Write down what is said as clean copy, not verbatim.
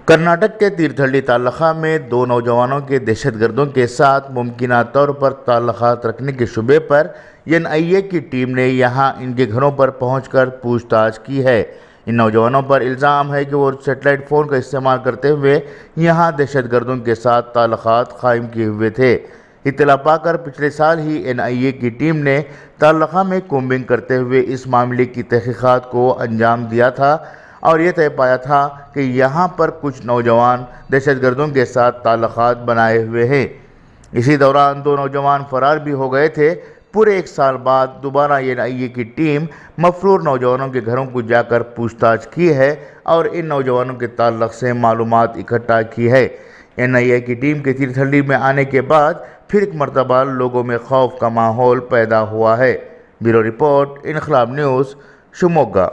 کرناٹک کے تیرتھلّی تعلقہ میں دو نوجوانوں کے دہشت گردوں کے ساتھ ممکنہ طور پر تعلقات رکھنے کے شبے پر این آئی اے کی ٹیم نے یہاں ان کے گھروں پر پہنچ کر پوچھ تاچھ کی ہے۔ ان نوجوانوں پر الزام ہے کہ وہ سیٹلائٹ فون کا استعمال کرتے ہوئے یہاں دہشت گردوں کے ساتھ تعلقات قائم کیے ہوئے تھے۔ اطلاع پا کر پچھلے سال ہی این آئی اے کی ٹیم نے تعلقہ میں کومبنگ کرتے ہوئے اس معاملے کی تحقیقات کو انجام دیا تھا اور یہ طے پایا تھا کہ یہاں پر کچھ نوجوان دہشت گردوں کے ساتھ تعلقات بنائے ہوئے ہیں۔ اسی دوران دو نوجوان فرار بھی ہو گئے تھے۔ پورے ایک سال بعد دوبارہ این آئی اے کی ٹیم مفرور نوجوانوں کے گھروں کو جا کر پوچھ تاچھ کی ہے اور ان نوجوانوں کے تعلق سے معلومات اکٹھا کی ہے۔ این آئی اے کی ٹیم کے تیرتھلّی میں آنے کے بعد پھر ایک مرتبہ لوگوں میں خوف کا ماحول پیدا ہوا ہے۔ بیورو رپورٹ، انقلاب نیوز، شموگا۔